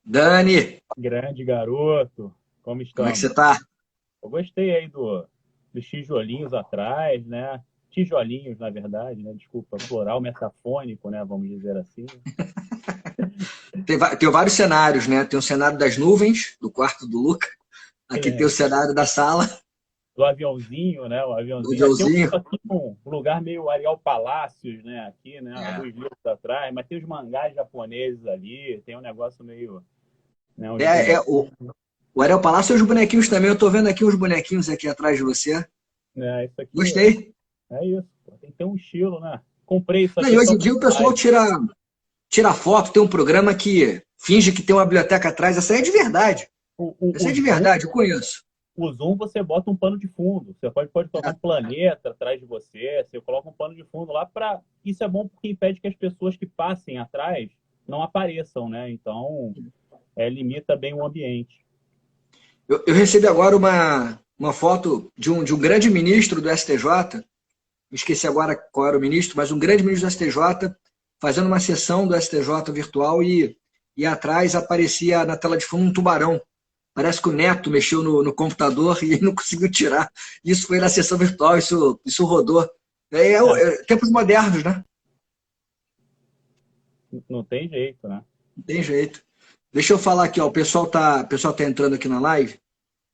Dani, Grande garoto, como como é que estamos? você tá? Eu gostei aí dos tijolinhos atrás, né? Tijolinhos, na verdade, né? Desculpa, plural metafônico, né? Vamos dizer assim. Tem vários cenários, né? Tem o cenário das nuvens, do quarto do Luca. Aqui tem o É, cenário da sala, do aviãozinho, né? O do aviãozinho. Aqui Joãozinho. um lugar meio Arial Palácios, né? Aqui, né? A É, luz livre atrás, mas tem os mangás japoneses ali, tem um negócio meio, né? Uns é, é, bonecos, o, o Ariel Palácio e os bonequinhos também. Eu tô vendo aqui uns bonequinhos aqui atrás de você. né? Isso aqui Gostei. é isso. Pô, tem que ter um estilo, né? Comprei isso Não, aqui e só hoje em para dia o pessoal live. tira foto, tem um programa que finge que tem uma biblioteca atrás. Essa aí é de verdade. Essa O é de Zoom verdade, eu conheço. O Zoom você bota um pano de fundo. Você pode colocar um planeta atrás de você. Você coloca um pano de fundo lá para. Isso é bom porque impede que as pessoas que passem atrás não apareçam, né? Então, limita bem o ambiente. Eu recebi agora uma foto de um grande ministro do STJ. Esqueci agora qual era o ministro, mas um grande ministro do STJ fazendo uma sessão do STJ virtual e atrás aparecia na tela de fundo um tubarão. Parece que o Neto mexeu no computador e ele não conseguiu tirar. Isso foi na sessão virtual, isso rodou. É, Tempos modernos, né? não tem jeito, né? Não tem jeito. Deixa eu falar aqui, ó, o pessoal tá entrando aqui na live.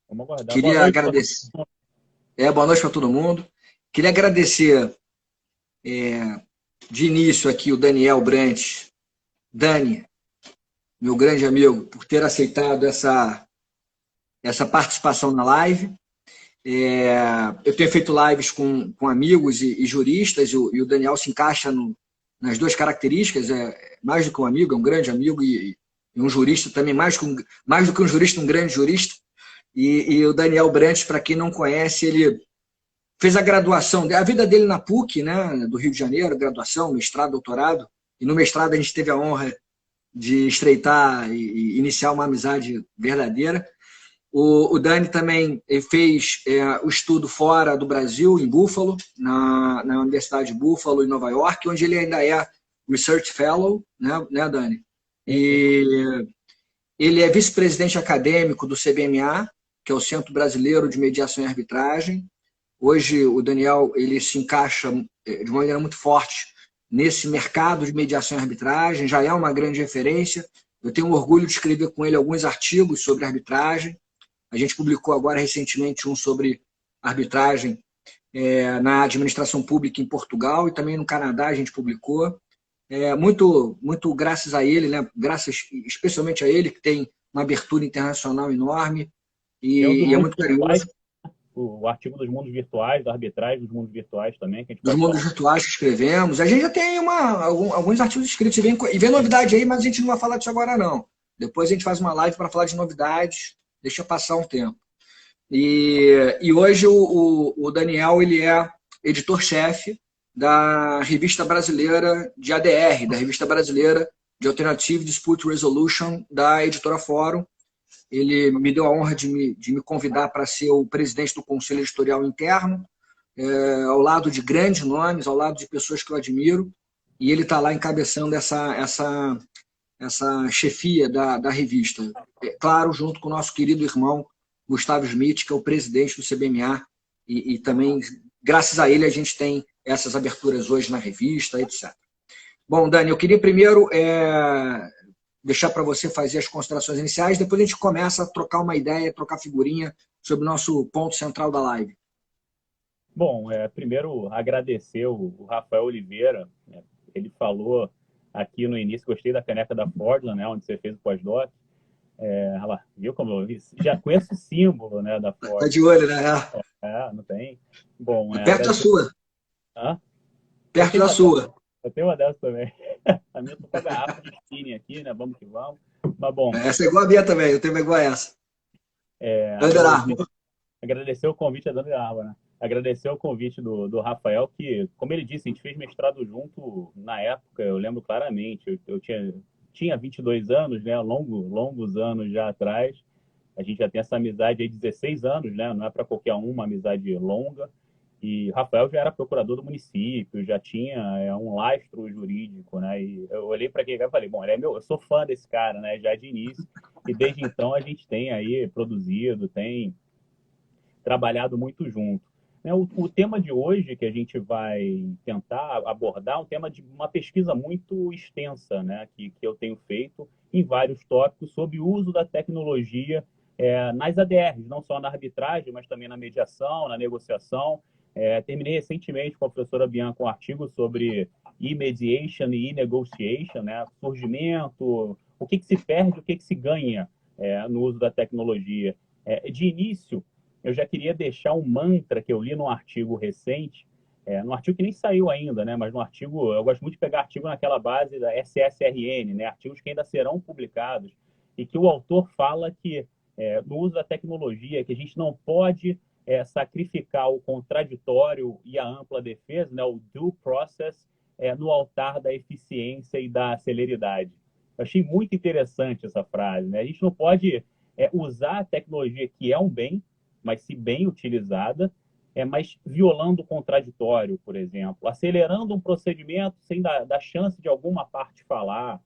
Vamos aguardar. Boa Queria noite. agradecer. Boa noite para todo mundo. Queria agradecer de início aqui o Daniel Brant. Dani, meu grande amigo, por ter aceitado essa participação na live. Eu tenho feito lives com amigos e juristas, e o Daniel se encaixa nas duas características, mais do que um amigo, é um grande amigo e um jurista também, mais do que um jurista, um grande jurista. E o Daniel Brantes, para quem não conhece, ele fez a graduação, a vida dele na PUC, né, do Rio de Janeiro, graduação, mestrado, doutorado, e no mestrado a gente teve a honra de estreitar e iniciar uma amizade verdadeira. O Dani também fez o estudo fora do Brasil, em Buffalo, na Universidade de Buffalo, em Nova York, onde ele ainda é Research Fellow, né Dani? Sim, sim. E ele é vice-presidente acadêmico do CBMA, que é o Centro Brasileiro de Mediação e Arbitragem. Hoje o Daniel ele se encaixa de uma maneira muito forte nesse mercado de mediação e arbitragem, já é uma grande referência. Eu tenho orgulho de escrever com ele alguns artigos sobre arbitragem. A gente publicou agora recentemente um sobre arbitragem na administração pública em Portugal e também no Canadá a gente publicou. Muito, muito graças a ele, né? Graças especialmente a ele, que tem uma abertura internacional enorme Tem o dos e é mundos muito virtuais, carinhoso. o artigo dos mundos virtuais, da arbitragem dos mundos virtuais também, que a gente Dos pode mundos falar. virtuais que escrevemos. A gente já tem alguns artigos escritos e vem novidade aí, mas a gente não vai falar disso agora, não. Depois a gente faz uma live para falar de novidades, deixa passar um tempo. E hoje o Daniel ele é editor-chefe da revista brasileira de ADR, da revista brasileira de Alternative Dispute Resolution, da editora Fórum. Ele me deu a honra de me convidar para ser o presidente do conselho editorial interno, ao lado de grandes nomes, ao lado de pessoas que eu admiro, e ele está lá encabeçando essa chefia da revista. Claro, junto com o nosso querido irmão Gustavo Smith, que é o presidente do CBMA, e também, graças a ele, a gente tem essas aberturas hoje na revista, etc. Bom, Dani, eu queria primeiro deixar para você fazer as considerações iniciais, depois a gente começa a trocar uma ideia, trocar figurinha sobre o nosso ponto central da live. Bom, primeiro agradecer o Rafael Oliveira, né? Ele falou aqui no início, gostei da caneca da Fordland, né, onde você fez o pós-doc. Olha lá, viu como eu já conheço o símbolo, né, da Tá Ford. de olho, né? Não tem? Bom, Perto da agradecer. sua. Hã? Eu Perto tenho da uma dessa, sua. eu tenho uma dessa também. A minha tô com a garrafa de spinning aqui, né? Vamos que vamos. Mas bom, Essa é igual a minha também, eu tenho uma igual a essa. Under agradecer, Armour. agradecer o convite da Dona Arma, né? Agradecer o convite do Rafael, que, como ele disse, a gente fez mestrado junto na época, eu lembro claramente. Eu tinha 22 anos, né? Longos anos já atrás. A gente já tem essa amizade aí de 16 anos, né? Não é para qualquer um, uma amizade longa. E Rafael já era procurador do município, já tinha um lastro jurídico, né? E eu olhei para aquele cara e falei, bom, ele é meu, eu sou fã desse cara, né? Já de início. E desde então a gente tem aí produzido, tem trabalhado muito junto. Né, o tema de hoje que a gente vai tentar abordar é um tema de uma pesquisa muito extensa, né, que eu tenho feito em vários tópicos sobre o uso da tecnologia nas ADRs, não só na arbitragem, mas também na mediação, na negociação. Terminei recentemente com a professora Bianca um artigo sobre e-mediation e e-negotiation, né, surgimento, o que se perde, o que se ganha no uso da tecnologia. De início, eu já queria deixar um mantra que eu li num artigo recente, num artigo que nem saiu ainda, né? Mas no artigo, eu gosto muito de pegar artigo naquela base da SSRN, né? Artigos que ainda serão publicados, e que o autor fala que no uso da tecnologia, que a gente não pode sacrificar o contraditório e a ampla defesa, né? O due process, no altar da eficiência e da celeridade. Eu achei muito interessante essa frase, né? A gente não pode usar a tecnologia, que é um bem, mas se bem utilizada, mas violando o contraditório, por exemplo, acelerando um procedimento sem dar chance de alguma parte falar,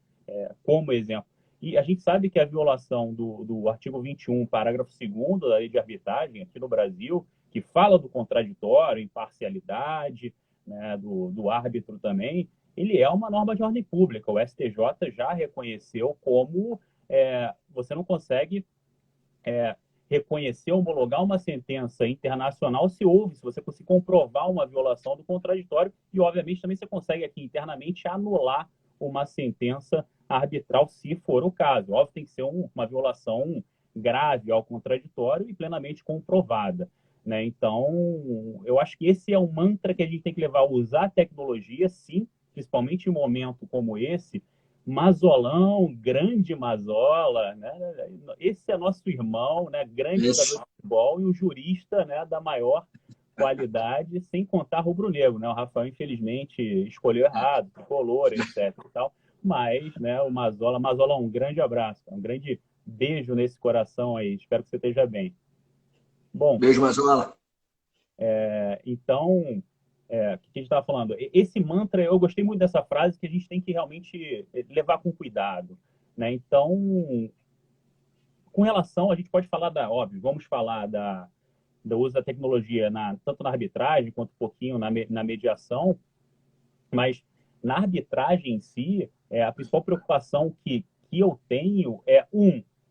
como exemplo. E a gente sabe que a violação do artigo 21, parágrafo 2º da Lei de Arbitragem, aqui no Brasil, que fala do contraditório, imparcialidade, né, do árbitro também, ele é uma norma de ordem pública. O STJ já reconheceu como você não consegue reconhecer, homologar uma sentença internacional se você conseguir comprovar uma violação do contraditório e, obviamente, também você consegue aqui internamente anular uma sentença arbitral, se for o caso. Óbvio, tem que ser uma violação grave ao contraditório e plenamente comprovada. Né? Então, eu acho que esse é um mantra que a gente tem que levar a usar a tecnologia, sim, principalmente em um momento como esse. Mazolão, grande Mazola, né? Esse é nosso irmão, né? Grande jogador de futebol e um jurista, né, da maior qualidade, sem contar rubro-negro, né? O Rafael, infelizmente, escolheu errado, tricolor, etc. E tal. Mas, né, o Mazola, um grande abraço, um grande beijo nesse coração aí. Espero que você esteja bem. Bom, beijo, Mazola. Então, o que a gente estava falando? Esse mantra, eu gostei muito dessa frase, que a gente tem que realmente levar com cuidado. Né? Então, com relação, a gente pode falar óbvio, vamos falar do uso da tecnologia tanto na arbitragem quanto um pouquinho na mediação, mas na arbitragem em si, a principal preocupação que eu tenho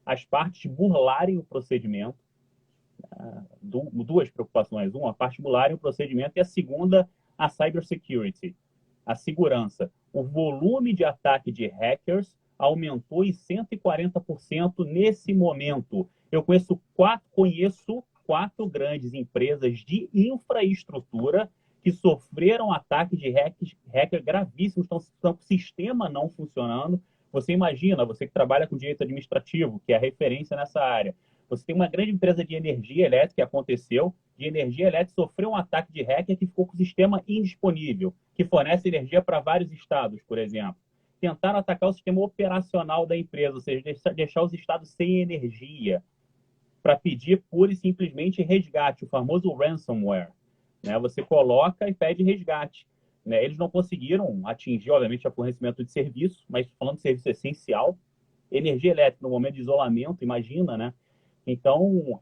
as partes burlarem o procedimento. Duas preocupações. Uma, particular o procedimento, e a segunda, a cybersecurity, a segurança. O volume de ataque de hackers aumentou em 140% nesse momento. Eu conheço quatro grandes empresas de infraestrutura que sofreram ataques de hacker gravíssimos, estão com o sistema não funcionando. Você imagina, você que trabalha com direito administrativo, que é a referência nessa área, você tem uma grande empresa de energia elétrica que aconteceu, de energia elétrica, sofreu um ataque de hacker que ficou com o sistema indisponível, que fornece energia para vários estados, por exemplo. Tentaram atacar o sistema operacional da empresa, ou seja, deixar os estados sem energia, para pedir pura e simplesmente resgate, o famoso ransomware. Né? Você coloca e pede resgate. Né? Eles não conseguiram atingir, obviamente, o fornecimento de serviço, mas falando de serviço essencial, energia elétrica no momento de isolamento, imagina, né? Então,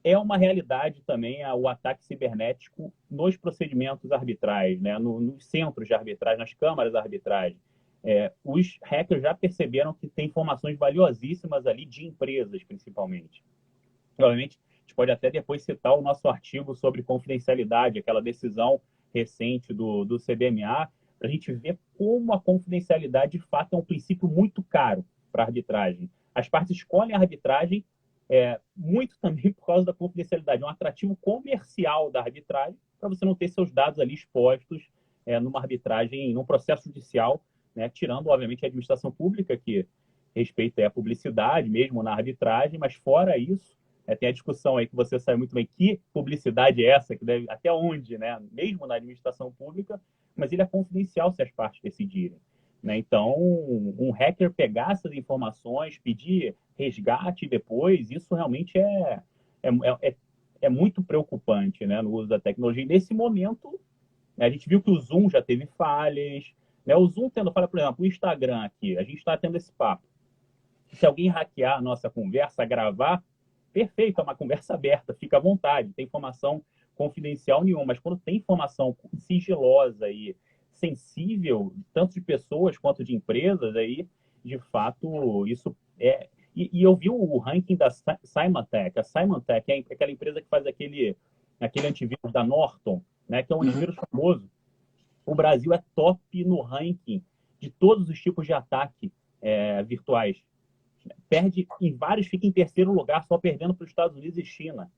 é uma realidade também o ataque cibernético nos procedimentos arbitrais, né? Nos centros de arbitragem, nas câmaras de arbitragem. Os hackers já perceberam que tem informações valiosíssimas ali de empresas, principalmente. Obviamente, a gente pode até depois citar o nosso artigo sobre confidencialidade, aquela decisão recente do CBMA, para a gente ver como a confidencialidade, de fato, é um princípio muito caro para a arbitragem. As partes escolhem a arbitragem muito também por causa da confidencialidade. É um atrativo comercial da arbitragem para você não ter seus dados ali expostos numa arbitragem, num processo judicial, né, tirando, obviamente, a administração pública, que respeita a publicidade, mesmo na arbitragem, mas fora isso, tem a discussão aí que você sabe muito bem, que publicidade é essa, que deve, até onde, né, mesmo na administração pública, mas ele é confidencial se as partes decidirem. Né? Então, um hacker pegar essas informações, pedir resgate depois, isso realmente é muito preocupante, né, no uso da tecnologia. E nesse momento, né, a gente viu que o Zoom já teve falhas, né, o Zoom tendo falha, por exemplo, o Instagram aqui, a gente está tendo esse papo. Se alguém hackear a nossa conversa, gravar, perfeito, é uma conversa aberta, fica à vontade, não tem informação confidencial nenhuma, mas quando tem informação sigilosa e sensível, tanto de pessoas quanto de empresas, aí, de fato, isso é... E eu vi o ranking da Symantec. A Symantec é aquela empresa que faz aquele antivírus da Norton, né, que é um antivírus famoso. O Brasil é top no ranking de todos os tipos de ataque virtuais. Perde em vários, fica em terceiro lugar, só perdendo para os Estados Unidos e China.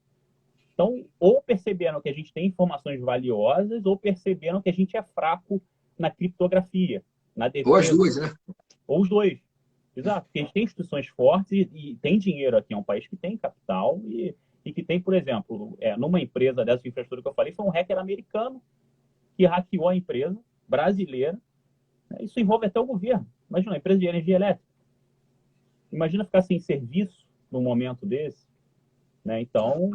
Então, ou perceberam que a gente tem informações valiosas, ou perceberam que a gente é fraco na criptografia, na defesa. Ou as duas, né? Ou os dois. Exato. Porque a gente tem instituições fortes e tem dinheiro aqui. É um país que tem capital e que tem, por exemplo, numa empresa dessa infraestrutura que eu falei, foi um hacker americano que hackeou a empresa brasileira. Isso envolve até o governo. Imagina, uma empresa de energia elétrica. Imagina ficar sem serviço num momento desse. Né? Então,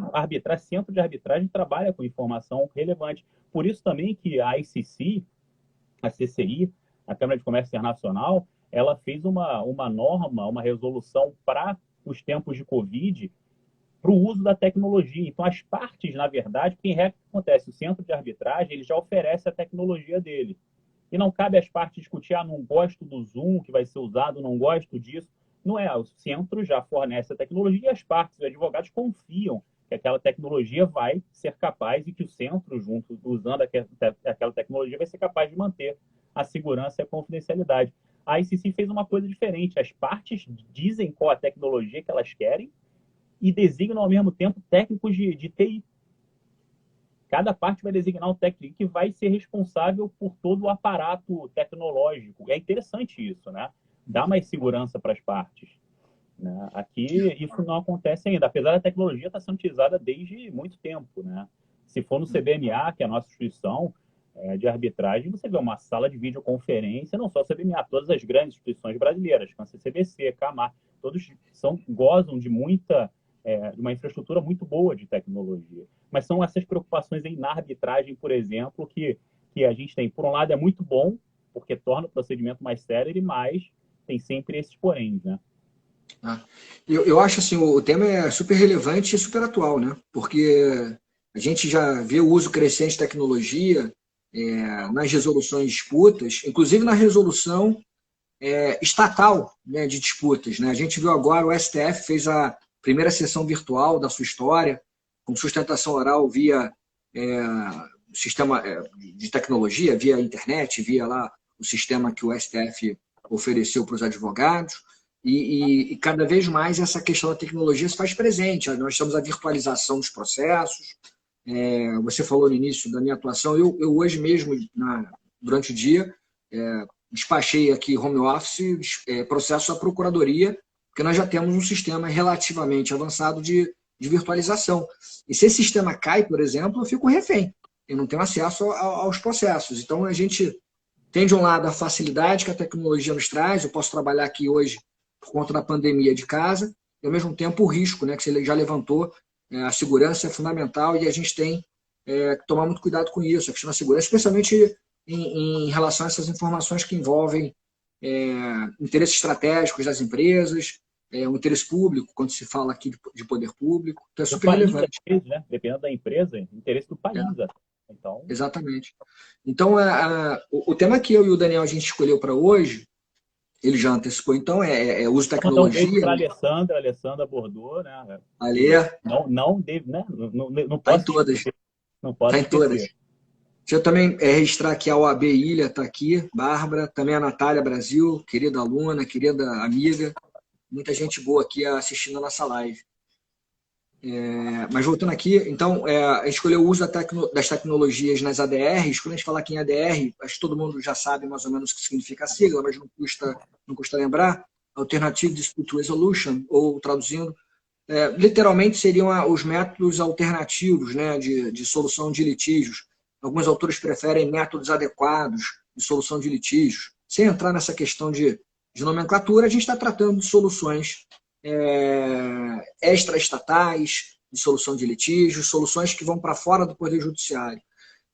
centro de arbitragem trabalha com informação relevante. Por isso também que a ICC, a CCI, a Câmara de Comércio Internacional, ela fez uma norma, uma resolução para os tempos de Covid, para o uso da tecnologia. Então, as partes, na verdade, o que acontece? O centro de arbitragem ele já oferece a tecnologia dele. E não cabe às partes discutir, não gosto do Zoom que vai ser usado, não gosto disso. Não é, o centro já fornece a tecnologia e as partes, os advogados confiam que aquela tecnologia vai ser capaz e que o centro, junto, usando aquela tecnologia, vai ser capaz de manter a segurança e a confidencialidade. A ICC fez uma coisa diferente. As partes dizem qual a tecnologia que elas querem e designam, ao mesmo tempo, técnicos de TI. Cada parte vai designar um técnico que vai ser responsável por todo o aparato tecnológico. É interessante isso, né? Dá mais segurança para as partes. Né? Aqui, isso não acontece ainda, apesar da tecnologia estar sendo utilizada desde muito tempo. Né? Se for no CBMA, que é a nossa instituição de arbitragem, você vê uma sala de videoconferência, não só o CBMA, todas as grandes instituições brasileiras, como a CCBC, CAMAR, todos gozam de uma infraestrutura muito boa de tecnologia. Mas são essas preocupações aí na arbitragem, por exemplo, que a gente tem. Por um lado, é muito bom, porque torna o procedimento mais célere, mas tem sempre esses poréns, né? Eu acho assim, o tema é super relevante e super atual, né? Porque a gente já vê o uso crescente de tecnologia nas resoluções de disputas, inclusive na resolução estatal, né, de disputas. Né? A gente viu agora o STF fez a primeira sessão virtual da sua história, com sustentação oral via sistema de tecnologia, via internet, via lá o sistema que o STF ofereceu para os advogados. E cada vez mais essa questão da tecnologia se faz presente. Nós temos a virtualização dos processos. Você falou no início da minha atuação. Eu hoje mesmo, durante o dia, despachei aqui home office processo à procuradoria, porque nós já temos um sistema relativamente avançado de virtualização. E se esse sistema cai, por exemplo, eu fico refém. Eu não tenho acesso aos processos. Então, a gente tem, de um lado, a facilidade que a tecnologia nos traz. Eu posso trabalhar aqui hoje por conta da pandemia de casa, e ao mesmo tempo o risco, né, que você já levantou, a segurança é fundamental e a gente tem que tomar muito cuidado com isso, a questão da segurança, especialmente em relação a essas informações que envolvem interesses estratégicos das empresas, o interesse público, quando se fala aqui de poder público, então é super relevante. Né? Dependendo da empresa, interesse do país. Então... Exatamente. Então, o tema que eu e o Daniel a gente escolheu para hoje, ele já antecipou, então, uso de tecnologia. Então, a Alessandra abordou, né? Ali. Não deve, né? Não posso em todas. Não posso esquecer. Em todas. Deixa eu também registrar que a OAB Ilha está aqui, Bárbara, também a Natália Brasil, querida aluna, querida amiga, muita gente boa aqui assistindo a nossa live. Mas voltando aqui, então, a gente escolheu o uso das tecnologias nas ADRs. Quando a gente fala aqui em ADR, acho que todo mundo já sabe mais ou menos o que significa a sigla, mas não custa lembrar. Alternative Dispute Resolution, ou traduzindo, literalmente seriam os métodos alternativos, né, de solução de litígios. Alguns autores preferem métodos adequados de solução de litígios. Sem entrar nessa questão de nomenclatura, a gente está tratando de soluções extraestatais, de solução de litígios, soluções que vão para fora do Poder Judiciário.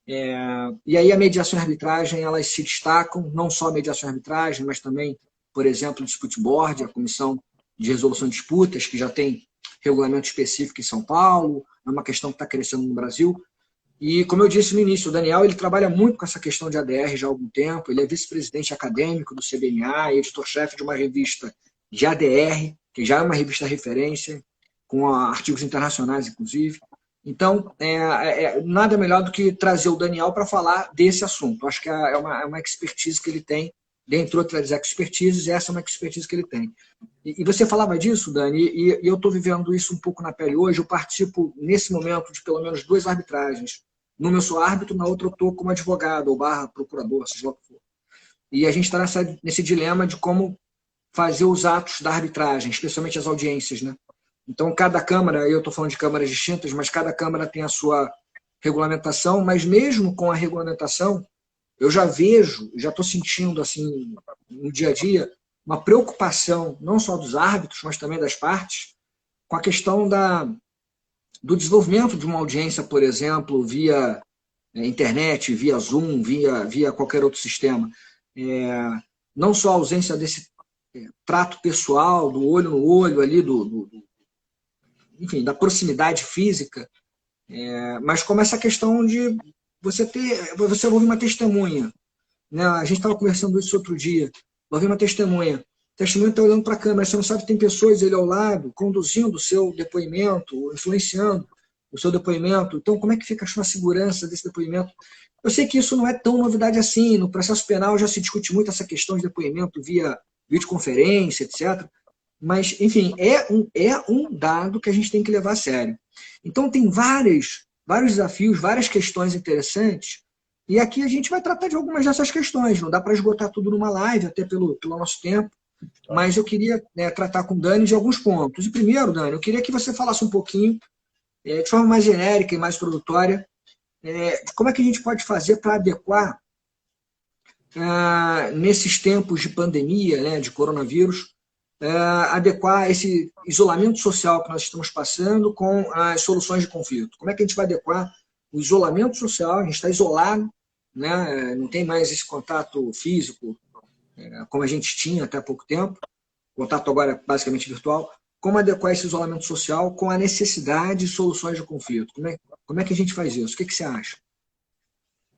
E aí a mediação e a arbitragem, elas se destacam, não só a mediação e a arbitragem, mas também, por exemplo, o Dispute Board, a Comissão de Resolução de Disputas, que já tem regulamento específico em São Paulo, é uma questão que está crescendo no Brasil. E, como eu disse no início, o Daniel ele trabalha muito com essa questão de ADR já há algum tempo, ele é vice-presidente acadêmico do CBMA e editor-chefe de uma revista de ADR, que já é uma revista referência, com artigos internacionais, inclusive. Então, nada melhor do que trazer o Daniel para falar desse assunto. Acho que é uma expertise que ele tem, dentre outras expertises, essa é uma expertise que ele tem. E você falava disso, Dani, e eu estou vivendo isso um pouco na pele hoje. Eu participo, nesse momento, de pelo menos 2 arbitragens. Numa eu sou árbitro, na outra eu estou como advogado ou barra procurador, seja lá o que for. E a gente está nesse dilema de como fazer os atos da arbitragem, especialmente as audiências, né? Então, cada Câmara, eu estou falando de câmaras distintas, mas cada Câmara tem a sua regulamentação, mas mesmo com a regulamentação, eu já vejo, já estou sentindo assim, no dia a dia, uma preocupação, não só dos árbitros, mas também das partes, com a questão do desenvolvimento de uma audiência, por exemplo, via internet, via Zoom, via qualquer outro sistema. Não só a ausência desse trato pessoal, do olho no olho ali, enfim, da proximidade física, mas como essa questão de você ouvir uma testemunha. Né? A gente estava conversando isso outro dia. Ouvir uma testemunha. O testemunha está olhando para a câmera, você não sabe que tem pessoas ali ao lado, conduzindo o seu depoimento, influenciando o seu depoimento. Então, como é que fica a sua segurança desse depoimento? Eu sei que isso não é tão novidade assim. No processo penal já se discute muito essa questão de depoimento via videoconferência, etc. Mas, enfim, é um dado que a gente tem que levar a sério. Então, tem vários desafios, várias questões interessantes, e aqui a gente vai tratar de algumas dessas questões. Não dá para esgotar tudo numa live, até pelo nosso tempo, mas eu queria tratar com o Dani de alguns pontos. E primeiro, Dani, eu queria que você falasse um pouquinho, de forma mais genérica e mais introdutória, como é que a gente pode fazer para adequar, nesses tempos de pandemia, né, de coronavírus, adequar esse isolamento social que nós estamos passando com as soluções de conflito. Como é que a gente vai adequar o isolamento social? A gente está isolado, né? Não tem mais esse contato físico como a gente tinha até há pouco tempo. O contato agora é basicamente virtual. Como adequar esse isolamento social com a necessidade de soluções de conflito? Como é que a gente faz isso? O que você acha?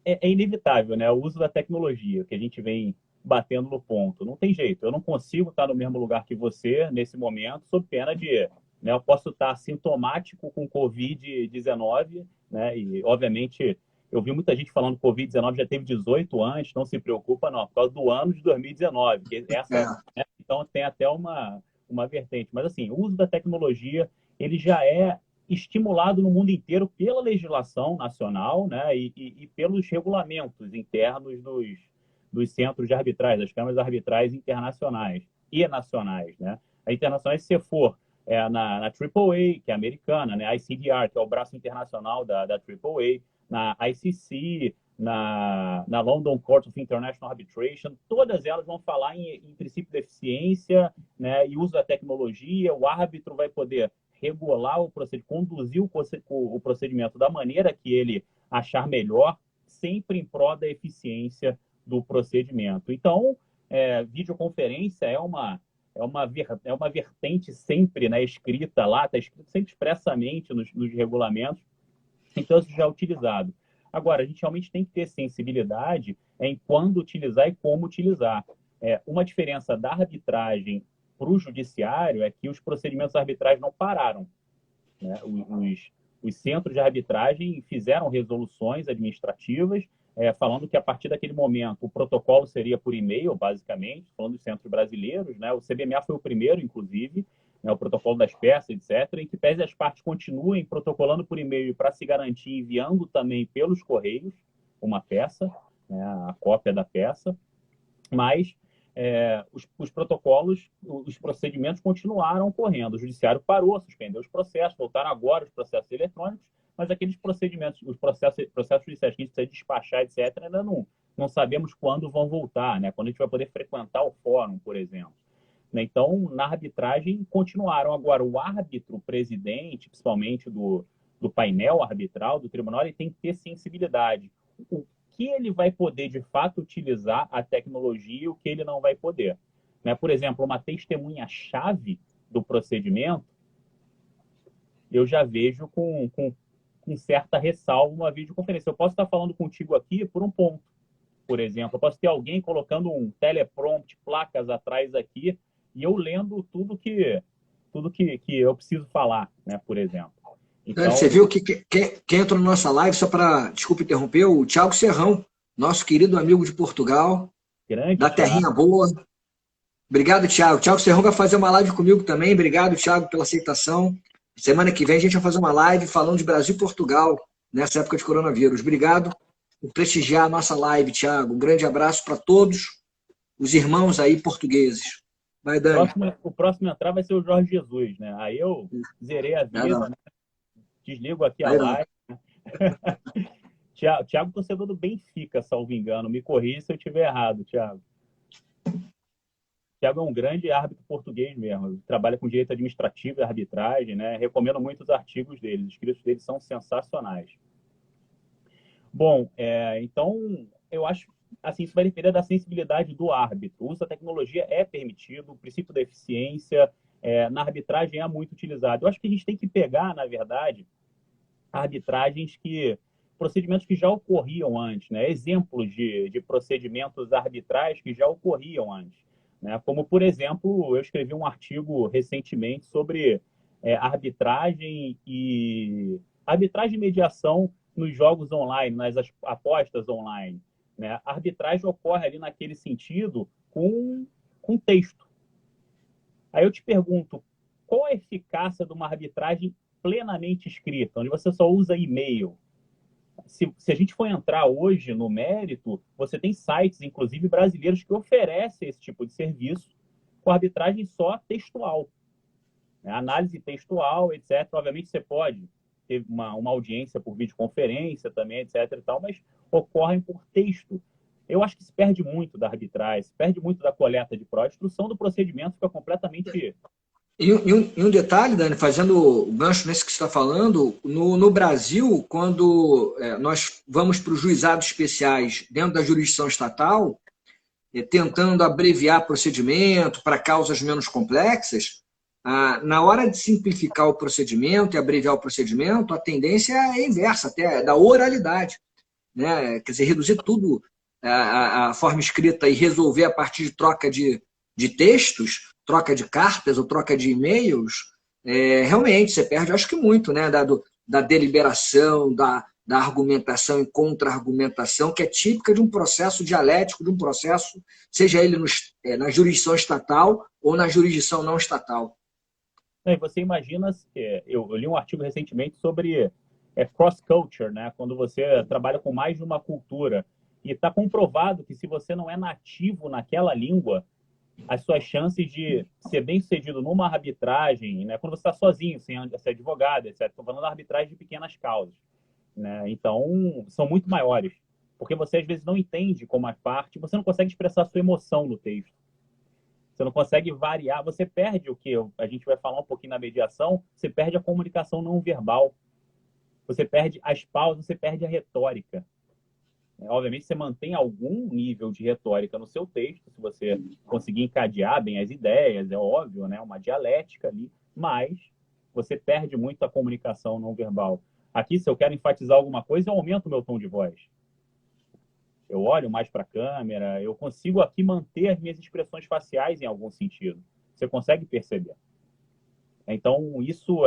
É inevitável, né? O uso da tecnologia, que a gente vem batendo no ponto. Não tem jeito. Eu não consigo estar no mesmo lugar que você nesse momento, sob pena de... Né, eu posso estar sintomático com Covid-19, né? E, obviamente, eu vi muita gente falando que Covid-19 já teve 18 antes, não se preocupa, não, por causa do ano de 2019. Que né, então, tem até uma vertente. Mas, assim, o uso da tecnologia, ele já é estimulado no mundo inteiro pela legislação nacional, né, e pelos regulamentos internos dos centros de arbitragem, das câmaras arbitrais internacionais e nacionais. Né? A internacional, se você for na AAA, que é americana, né, a ICDR, que é o braço internacional da AAA, na ICC, na London Court of International Arbitration, todas elas vão falar em princípio de eficiência, né, e uso da tecnologia. O árbitro vai poder regular o procedimento, conduzir o procedimento da maneira que ele achar melhor, sempre em prol da eficiência do procedimento. Então, videoconferência é uma vertente sempre, né, escrita lá, está escrito sempre expressamente nos regulamentos, então isso já é utilizado. Agora, a gente realmente tem que ter sensibilidade em quando utilizar e como utilizar. Uma diferença da arbitragem para o judiciário é que os procedimentos arbitrais não pararam. Né? Os centros de arbitragem fizeram resoluções administrativas falando que a partir daquele momento o protocolo seria por e-mail, basicamente, falando dos centros brasileiros. Né? O CBMA foi o primeiro, inclusive, né? O protocolo das peças, etc., em que pese as partes continuem protocolando por e-mail para se garantir enviando também pelos correios uma peça, né? A cópia da peça, mas os protocolos, os procedimentos continuaram correndo. O judiciário parou, suspendeu os processos, voltaram agora os processos eletrônicos, mas aqueles procedimentos, os processos judiciais que a gente precisa despachar, etc., ainda não sabemos quando vão voltar, né? Quando a gente vai poder frequentar o fórum, por exemplo. né? Então, na arbitragem, continuaram. Agora, o árbitro, o presidente, principalmente do painel arbitral, do tribunal, ele tem que ter sensibilidade. O que ele vai poder, de fato, utilizar a tecnologia e o que ele não vai poder. Né? Por exemplo, uma testemunha-chave do procedimento, eu já vejo com certa ressalva uma videoconferência. Eu posso estar falando contigo aqui por um ponto, por exemplo. Eu posso ter alguém colocando um teleprompter, placas atrás aqui, e eu lendo tudo que eu preciso falar, né, por exemplo. Então, você viu que quem entrou na nossa live, só para, desculpa interromper, o Thiago Serrão, nosso querido amigo de Portugal, grande da Thiago. Terrinha Boa. Obrigado, Thiago. Thiago Serrão vai fazer uma live comigo também. Obrigado, Thiago, pela aceitação. Semana que vem a gente vai fazer uma live falando de Brasil e Portugal, nessa época de coronavírus. Obrigado por prestigiar a nossa live, Thiago. Um grande abraço para todos os irmãos aí portugueses. Vai, Dani. O próximo a entrar vai ser o Jorge Jesus, né? Aí eu zerei a vida, né? Desligo aqui a live. Thiago, torcedor do Benfica, salvo engano. Me corrija se eu estiver errado, Thiago. Thiago é um grande árbitro português mesmo. Trabalha com direito administrativo e arbitragem, né? Recomendo muito os artigos dele. Os escritos dele são sensacionais. Bom, então, eu acho assim, isso vai depender da sensibilidade do árbitro. O uso da tecnologia é permitido, o princípio da eficiência na arbitragem é muito utilizado. Eu acho que a gente tem que pegar, na verdade, procedimentos que já ocorriam antes, né? Exemplos de procedimentos arbitrais que já ocorriam antes. Né? Como, por exemplo, eu escrevi um artigo recentemente sobre arbitragem e mediação nos jogos online, nas apostas online. Né? A arbitragem ocorre ali naquele sentido com texto. Aí eu te pergunto, qual a eficácia de uma arbitragem plenamente escrita, onde você só usa e-mail? Se a gente for entrar hoje no mérito, você tem sites, inclusive brasileiros, que oferecem esse tipo de serviço com arbitragem só textual. Né? Análise textual, etc. Obviamente você pode ter uma audiência por videoconferência também, etc. e tal, mas ocorrem por texto. Eu acho que se perde muito da arbitragem, se perde muito da coleta de prova. A instrução do procedimento fica completamente... E um detalhe, Dani, fazendo o gancho nesse que você está falando, no Brasil, quando nós vamos para os juizados especiais dentro da jurisdição estatal, tentando abreviar procedimento para causas menos complexas, na hora de simplificar o procedimento e abreviar o procedimento, a tendência é inversa, até da oralidade. Né? Quer dizer, reduzir tudo a forma escrita e resolver a partir de troca de textos, troca de cartas ou troca de e-mails, realmente você perde, acho que muito, né? Da deliberação, da argumentação e contra-argumentação, que é típica de um processo dialético, de um processo, seja ele na jurisdição estatal ou na jurisdição não estatal. Você imagina, eu li um artigo recentemente sobre cross-culture, né? Quando você trabalha com mais de uma cultura, e está comprovado que se você não é nativo naquela língua, as suas chances de ser bem-sucedido numa arbitragem, né? Quando você está sozinho, sem ser advogado, etc. Estou falando da arbitragem de pequenas causas. Né? Então, são muito maiores. Porque você, às vezes, não entende como é parte, você não consegue expressar a sua emoção no texto. Você não consegue variar, você perde o que a gente vai falar um pouquinho na mediação, você perde a comunicação não verbal. Você perde as pausas, você perde a retórica. Obviamente, você mantém algum nível de retórica no seu texto, se você conseguir encadear bem as ideias, é óbvio, né? Uma dialética ali, mas você perde muito a comunicação não verbal. Aqui, se eu quero enfatizar alguma coisa, eu aumento o meu tom de voz. Eu olho mais para a câmera, eu consigo aqui manter as minhas expressões faciais em algum sentido. Você consegue perceber. Então, isso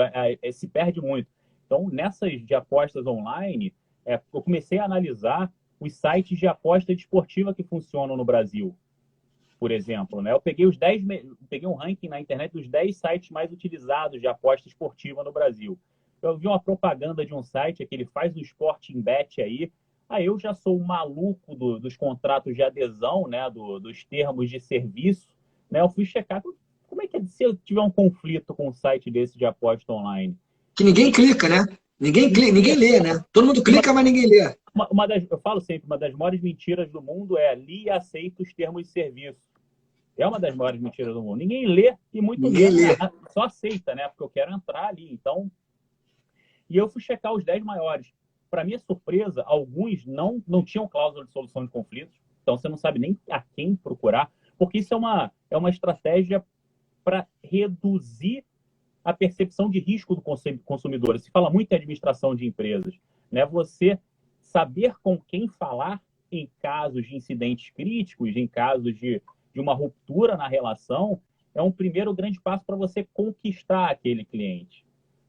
se perde muito. Então, nessas de apostas online, eu comecei a analisar os sites de aposta desportiva que funcionam no Brasil, por exemplo. Né? Eu peguei um ranking na internet dos 10 sites mais utilizados de aposta esportiva no Brasil. Eu vi uma propaganda de um site que ele faz o Sporting Bet aí eu já sou o maluco dos contratos de adesão, né? Dos termos de serviço. Né? Eu fui checar como é que é se eu tiver um conflito com um site desse de aposta online. Que ninguém clica, né? Ninguém lê, né? Todo mundo clica, mas ninguém lê. Eu falo sempre, uma das maiores mentiras do mundo li e aceito os termos de serviço. É uma das maiores mentiras do mundo. Ninguém lê e muito Ninguém menos lê. só aceita, né? Porque eu quero entrar ali. Então, e eu fui checar os 10 maiores. Para minha surpresa, alguns não tinham cláusula de solução de conflitos. Então, você não sabe nem a quem procurar, porque isso é uma estratégia para reduzir a percepção de risco do consumidor. Se fala muito em administração de empresas, né? Você saber com quem falar em casos de incidentes críticos, em casos de uma ruptura na relação, é um primeiro grande passo para você conquistar aquele cliente.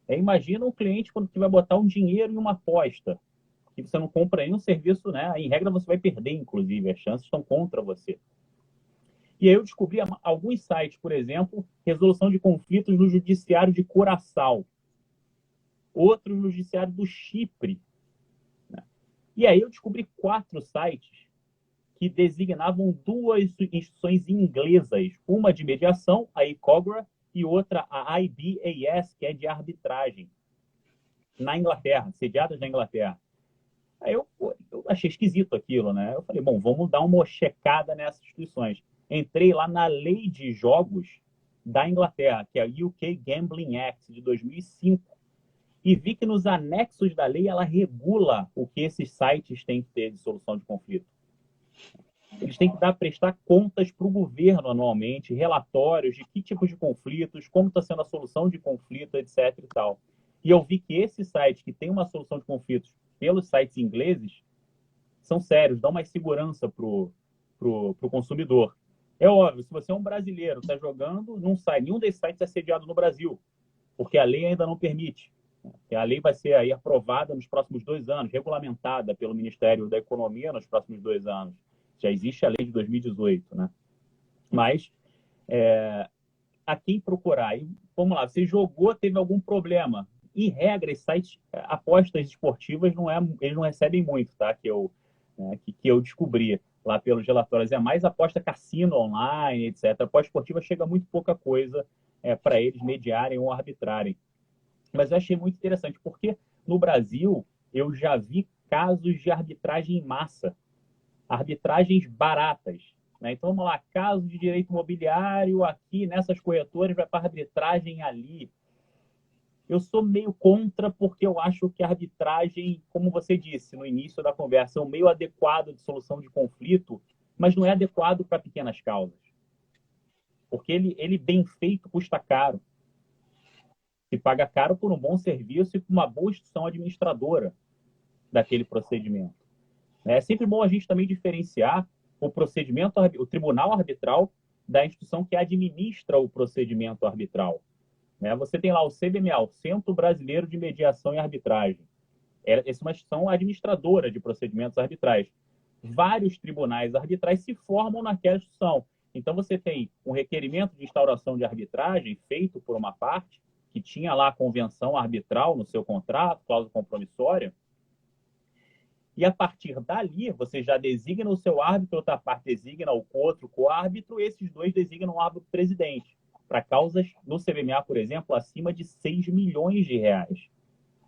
Imagina um cliente quando você vai botar um dinheiro em uma aposta, que você não compra nenhum serviço, né? Em regra, você vai perder, inclusive, as chances estão contra você. E aí eu descobri alguns sites, por exemplo, resolução de conflitos no judiciário de Curaçao, outros no judiciário do Chipre. Né? E aí eu descobri 4 sites que designavam 2 instituições inglesas, uma de mediação, a ICOGRA, e outra, a IBAS, que é de arbitragem, na Inglaterra, sediadas na Inglaterra. Aí eu achei esquisito aquilo, né? Eu falei, bom, vamos dar uma checada nessas instituições. Entrei lá na lei de jogos da Inglaterra, que é a UK Gambling Act, de 2005, e vi que nos anexos da lei ela regula o que esses sites têm que ter de solução de conflito. Eles têm que prestar contas para o governo anualmente, relatórios de que tipos de conflitos, como está sendo a solução de conflito, etc. e tal. E eu vi que esses sites que têm uma solução de conflitos pelos sites ingleses são sérios, dão mais segurança para o consumidor. É óbvio, se você é um brasileiro, está jogando, não sai. Nenhum desses sites é sediado no Brasil, porque a lei ainda não permite. A lei vai ser aí aprovada nos próximos 2 anos, regulamentada pelo Ministério da Economia nos próximos 2 anos. Já existe a lei de 2018, né? Mas a quem procurar? E, vamos lá, você jogou, teve algum problema. Em regra, esses sites, apostas esportivas, eles não recebem muito, tá? Que eu descobri lá pelos relatórios. É mais aposta cassino online, etc. A aposta esportiva chega muito pouca coisa para eles mediarem ou arbitrarem. Mas eu achei muito interessante, porque no Brasil eu já vi casos de arbitragem em massa, arbitragens baratas. Né? Então, vamos lá, caso de direito imobiliário aqui, nessas corretoras, vai para arbitragem ali. Eu sou meio contra, porque eu acho que a arbitragem, como você disse no início da conversa, é um meio adequado de solução de conflito, mas não é adequado para pequenas causas. Porque ele bem feito custa caro. Se paga caro por um bom serviço e por uma boa instituição administradora daquele procedimento. É sempre bom a gente também diferenciar o procedimento, o tribunal arbitral, da instituição que administra o procedimento arbitral. Você tem lá o CBMA, o Centro Brasileiro de Mediação e Arbitragem. Essa é uma instituição administradora de procedimentos arbitrais. Vários tribunais arbitrais se formam naquela instituição. Então, você tem um requerimento de instauração de arbitragem feito por uma parte, que tinha lá a convenção arbitral no seu contrato, cláusula compromissória, e a partir dali, você já designa o seu árbitro, outra parte designa o outro co-árbitro, e esses 2 designam o árbitro-presidente, para causas, no CBMA, por exemplo, acima de 6 milhões de reais.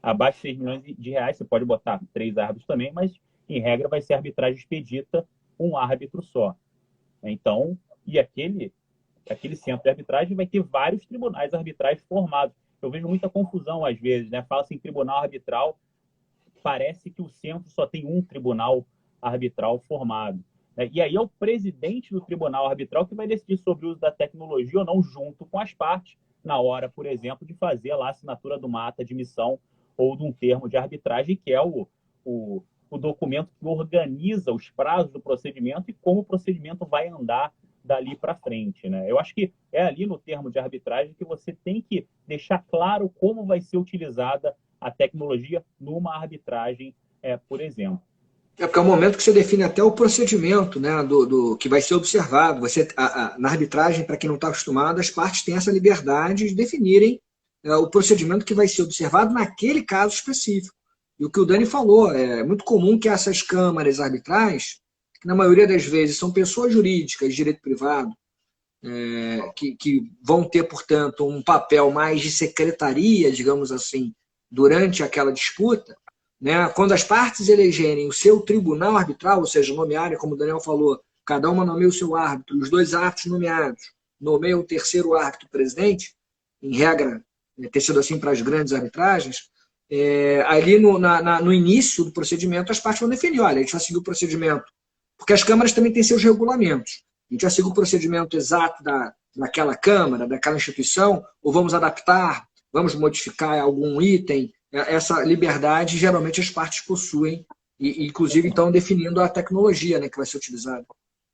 Abaixo de 6 milhões de reais, você pode botar 3 árbitros também, mas, em regra, vai ser arbitragem expedita um árbitro só. Então, e aquele centro de arbitragem vai ter vários tribunais arbitrais formados. Eu vejo muita confusão, às vezes, né? Fala-se em tribunal arbitral, parece que o centro só tem um tribunal arbitral formado. E aí é o presidente do tribunal arbitral que vai decidir sobre o uso da tecnologia ou não, junto com as partes, na hora, por exemplo, de fazer lá a assinatura de uma ata de missão ou de um termo de arbitragem, que é o documento que organiza os prazos do procedimento e como o procedimento vai andar dali para frente. Né? Eu acho que é ali no termo de arbitragem que você tem que deixar claro como vai ser utilizada a tecnologia numa arbitragem, por exemplo. Porque é o momento que você define até o procedimento, né, do que vai ser observado. Na arbitragem, para quem não está acostumado, as partes têm essa liberdade de definirem o procedimento que vai ser observado naquele caso específico. E o que o Dani falou, é muito comum que essas câmaras arbitrais, que na maioria das vezes são pessoas jurídicas de direito privado, que vão ter, portanto, um papel mais de secretaria, digamos assim, durante aquela disputa, né? Quando as partes elegerem o seu tribunal arbitral, ou seja, nomearem, como o Daniel falou, cada uma nomeia o seu árbitro, os dois árbitros nomeados nomeiam o terceiro árbitro presidente, em regra, ter sido assim para as grandes arbitragens, ali no início do procedimento, as partes vão definir, olha, a gente vai seguir o procedimento, porque as câmaras também têm seus regulamentos. A gente vai seguir o procedimento exato daquela câmara, daquela instituição, ou vamos adaptar, vamos modificar algum item. Essa liberdade, geralmente, as partes possuem, e inclusive estão definindo a tecnologia, né, que vai ser utilizada.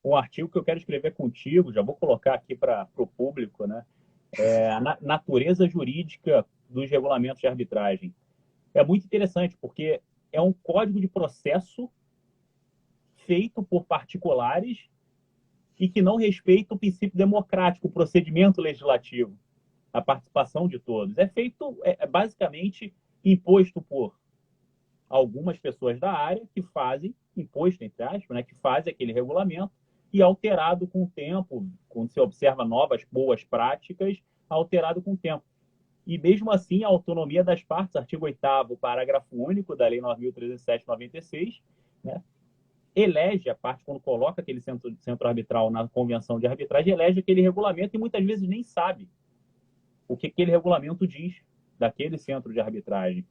Um artigo que eu quero escrever contigo, já vou colocar aqui para o público, né? A natureza jurídica dos regulamentos de arbitragem. É muito interessante, porque é um código de processo feito por particulares e que não respeita o princípio democrático, o procedimento legislativo, a participação de todos. É feito, basicamente, imposto por algumas pessoas da área que fazem, imposto, entre aspas, né, que fazem aquele regulamento e alterado com o tempo, quando se observa novas boas práticas, alterado com o tempo. E mesmo assim, a autonomia das partes, artigo 8º, parágrafo único da Lei 9.307/96, né, elege a parte, quando coloca aquele centro arbitral na convenção de arbitragem, elege aquele regulamento e muitas vezes nem sabe o que aquele regulamento diz daquele centro de arbitragem.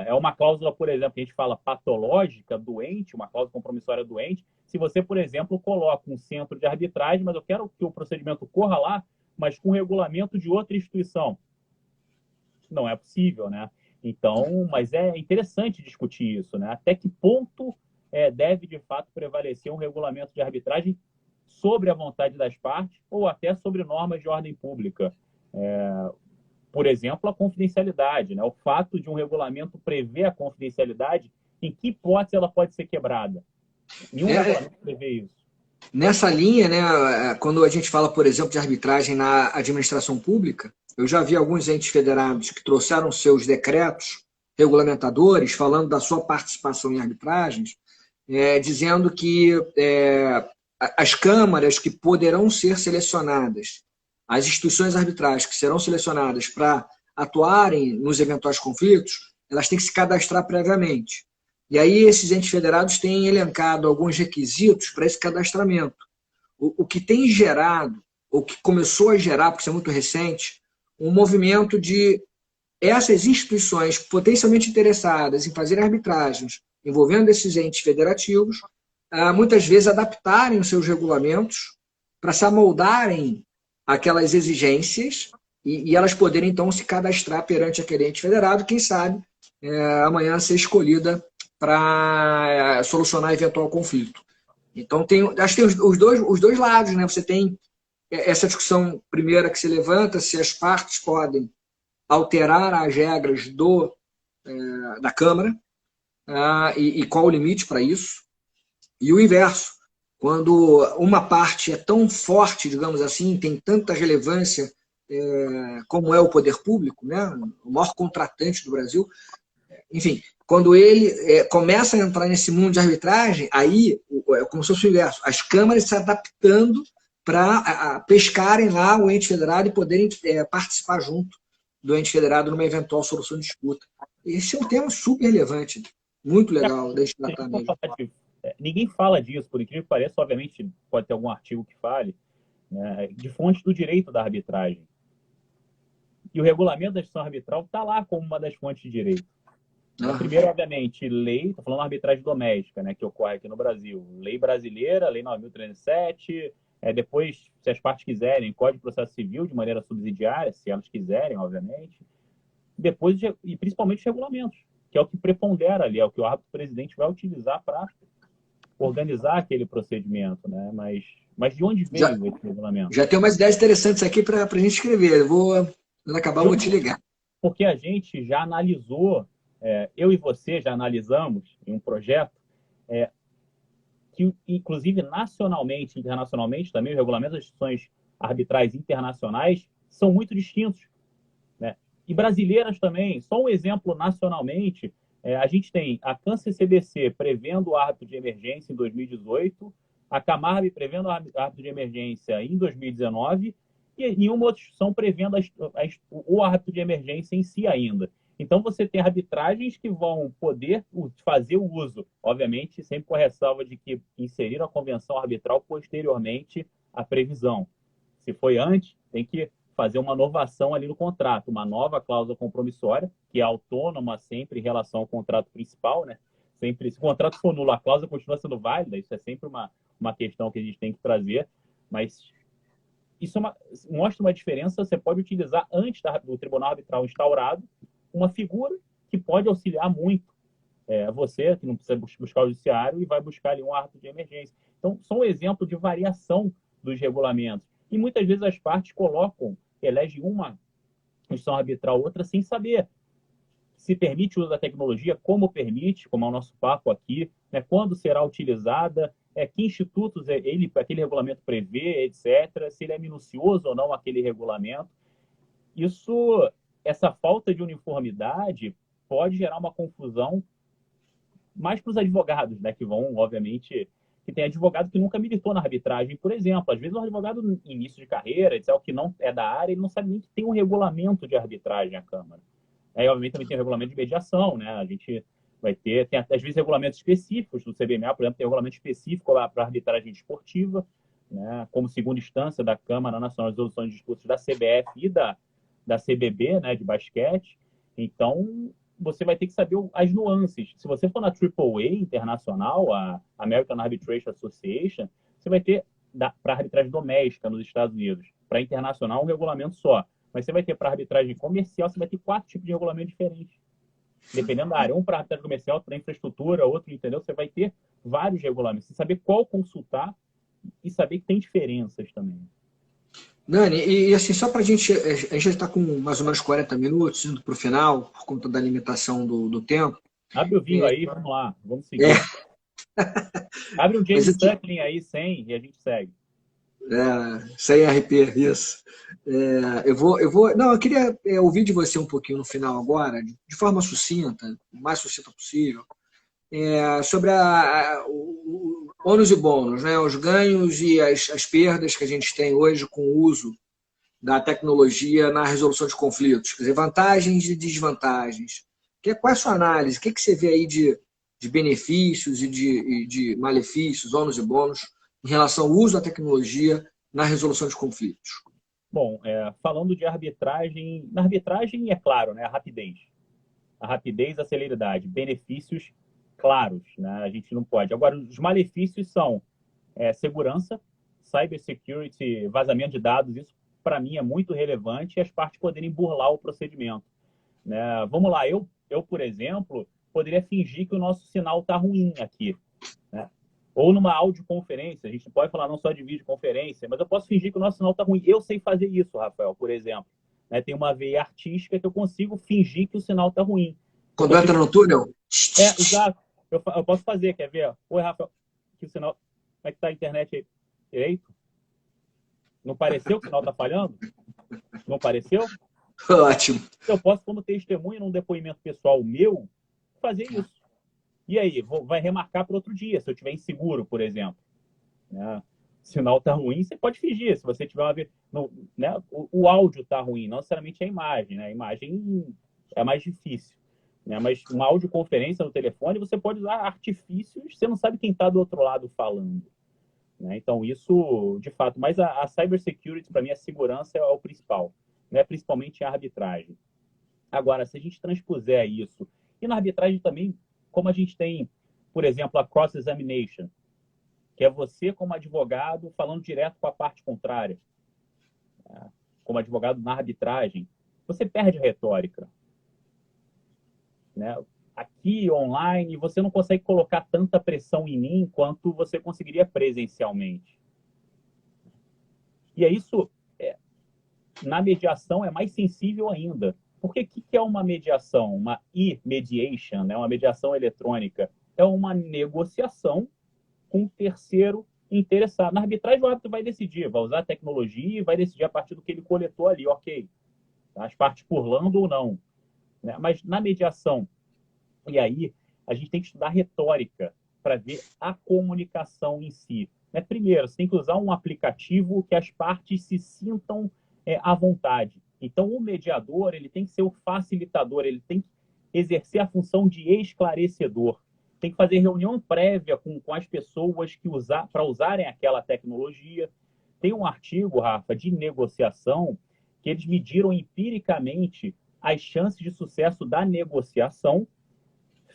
É uma cláusula, por exemplo, que a gente fala patológica, doente, uma cláusula compromissória doente. Se você, por exemplo, coloca um centro de arbitragem, mas eu quero que o procedimento corra lá, mas com regulamento de outra instituição. Não é possível, né? Então, mas é interessante discutir isso, né? Até que ponto deve, de fato, prevalecer um regulamento de arbitragem sobre a vontade das partes ou até sobre normas de ordem pública. Por exemplo, a confidencialidade, né? O fato de um regulamento prever a confidencialidade, em que hipótese ela pode ser quebrada? Nenhum regulamento prevê isso. Nessa linha, né, quando a gente fala, por exemplo, de arbitragem na administração pública, eu já vi alguns entes federados que trouxeram seus decretos regulamentadores, falando da sua participação em arbitragens, dizendo que as câmaras que poderão ser selecionadas, as instituições arbitrais que serão selecionadas para atuarem nos eventuais conflitos, elas têm que se cadastrar previamente. E aí esses entes federados têm elencado alguns requisitos para esse cadastramento. O que tem gerado, ou que começou a gerar, porque isso é muito recente, um movimento de essas instituições potencialmente interessadas em fazer arbitragens envolvendo esses entes federativos, muitas vezes adaptarem os seus regulamentos para se amoldarem aquelas exigências e elas poderem, então, se cadastrar perante aquele ente federado, quem sabe amanhã ser escolhida para solucionar eventual conflito. Então, acho que tem os dois lados, né? Você tem essa discussão primeira que se levanta, se as partes podem alterar as regras da Câmara e qual o limite para isso. E o inverso, quando uma parte é tão forte, digamos assim, tem tanta relevância como é o poder público, né? O maior contratante do Brasil, enfim, quando ele começa a entrar nesse mundo de arbitragem, aí é como se fosse o inverso, as câmaras se adaptando para pescarem lá o ente federado e poderem participar junto do ente federado numa eventual solução de disputa. Esse é um tema super relevante, muito legal da gente tratar mesmo. Ninguém fala disso, por incrível que pareça, obviamente pode ter algum artigo que fale, né, de fontes do direito da arbitragem. E o regulamento da decisão arbitral está lá como uma das fontes de direito. Primeiro, obviamente, lei, estou falando de arbitragem doméstica, né, que ocorre aqui no Brasil. Lei brasileira, Lei 9.307, depois, se as partes quiserem, Código de Processo Civil de maneira subsidiária, se elas quiserem, obviamente. Depois, e principalmente os regulamentos, que é o que prepondera ali, é o que o árbitro-presidente vai utilizar para organizar aquele procedimento, né? Mas de onde veio esse regulamento? Já tem umas ideias interessantes aqui para a gente escrever. Quando acabar, eu vou te ligar. Porque a gente já analisou, eu e você já analisamos em um projeto, que inclusive nacionalmente e internacionalmente também, os regulamentos das instituições arbitrais internacionais são muito distintos, né? E brasileiras também. Só um exemplo nacionalmente, a gente tem a CAN-CCBC prevendo o árbitro de emergência em 2018, a Camarb prevendo o árbitro de emergência em 2019 e nenhuma outra instituição prevendo o árbitro de emergência em si ainda. Então, você tem arbitragens que vão poder fazer o uso, obviamente, sempre com a ressalva de que inserir a convenção arbitral posteriormente à previsão. Se foi antes, tem que fazer uma novação ali no contrato, uma nova cláusula compromissória, que é autônoma sempre em relação ao contrato principal, né? Sempre, se o contrato for nulo, a cláusula continua sendo válida, isso é sempre uma questão que a gente tem que trazer, mas isso mostra uma diferença. Você pode utilizar, antes do tribunal arbitral instaurado, uma figura que pode auxiliar muito você, que não precisa buscar o judiciário, e vai buscar ali um árbitro de emergência. Então, são um exemplo de variação dos regulamentos. E muitas vezes as partes elegem uma instituição arbitral outra sem saber se permite o uso da tecnologia, como permite, como é o nosso papo aqui, né, quando será utilizada, que institutos aquele regulamento prevê, etc., se ele é minucioso ou não aquele regulamento. Essa falta de uniformidade pode gerar uma confusão mais para os advogados, né, que vão, obviamente, que tem advogado que nunca militou na arbitragem, por exemplo. Às vezes, um advogado no início de carreira, etc., que não é da área, ele não sabe nem que tem um regulamento de arbitragem à Câmara. Aí, obviamente, também tem o regulamento de mediação, né? A gente vai tem às vezes regulamentos específicos do CBMA, por exemplo, tem regulamento específico para arbitragem desportiva, né? Como segunda instância da Câmara Nacional de Resolução de Disputas da CBF e da CBB, né, de basquete. Então, você vai ter que saber as nuances. Se você for na AAA internacional, a American Arbitration Association, você vai ter, para arbitragem doméstica nos Estados Unidos, para internacional, um regulamento só. Mas você vai ter para arbitragem comercial, você vai ter 4 tipos de regulamento diferentes. Dependendo da área. Um para arbitragem comercial, outro para infraestrutura, outro, entendeu? Você vai ter vários regulamentos. Você saber qual consultar e saber que tem diferenças também. Nani, e assim, só para a gente já está com mais ou menos 40 minutos, indo para o final, por conta da limitação do tempo. Abre o vinho aí, vamos lá, vamos seguir. Abre um James Suckling aí, 100, e a gente segue. Sem RP, isso. Eu queria ouvir de você um pouquinho no final agora, de forma sucinta, o mais sucinta possível, sobre o ônus e bônus, né? Os ganhos e as perdas que a gente tem hoje com o uso da tecnologia na resolução de conflitos, quer dizer, vantagens e desvantagens. Qual é a sua análise? O que você vê aí de benefícios e de malefícios, ônus e bônus, em relação ao uso da tecnologia na resolução de conflitos? Bom, falando de arbitragem, na arbitragem é claro, né, a rapidez, a celeridade, benefícios claros, né, a gente não pode. Agora, os malefícios são segurança, cybersecurity, vazamento de dados, isso para mim é muito relevante, e as partes poderem burlar o procedimento, né? Vamos lá, eu, por exemplo, poderia fingir que o nosso sinal está ruim aqui, né? Ou numa audioconferência, a gente pode falar não só de videoconferência, mas eu posso fingir que o nosso sinal está ruim. Eu sei fazer isso, Rafael, por exemplo. Né? Tem uma veia artística que eu consigo fingir que o sinal está ruim. Quando entra no túnel? Exato. Eu posso fazer, quer ver? Oi, Rafael, que o sinal... Como é que está a internet aí? Direito? Não pareceu que o sinal está falhando? Não pareceu? Ótimo. Eu posso, como testemunha num depoimento pessoal meu, fazer isso. E aí, vai remarcar para outro dia, se eu estiver inseguro, por exemplo. Né? O sinal está ruim, você pode fingir. Se você tiver né? O áudio está ruim, não necessariamente a imagem. Né? A imagem é mais difícil. Né? Mas uma audioconferência no telefone, você pode usar artifícios, você não sabe quem está do outro lado falando. Né? Então, isso, de fato... Mas a cybersecurity, para mim, a segurança é o principal. Né? Principalmente em arbitragem. Agora, se a gente transpuser isso... E na arbitragem também, como a gente tem, por exemplo, a cross-examination, que é você, como advogado, falando direto com a parte contrária. Como advogado na arbitragem, você perde a retórica. Né? Aqui, online, você não consegue colocar tanta pressão em mim quanto você conseguiria presencialmente. E é isso, na mediação, é mais sensível ainda. Porque o que é uma mediação? Uma e-mediation, né? Uma mediação eletrônica. É uma negociação com um terceiro interessado. Na arbitragem, o árbitro vai decidir, vai usar a tecnologia e vai decidir a partir do que ele coletou ali, ok. As partes burlando ou não. Né? Mas na mediação, e aí, a gente tem que estudar retórica para ver a comunicação em si. Primeiro, você tem que usar um aplicativo que as partes se sintam à vontade. Então, o mediador ele tem que ser o facilitador, ele tem que exercer a função de esclarecedor. Tem que fazer reunião prévia com as pessoas para usarem aquela tecnologia. Tem um artigo, Rafa, de negociação, que eles mediram empiricamente as chances de sucesso da negociação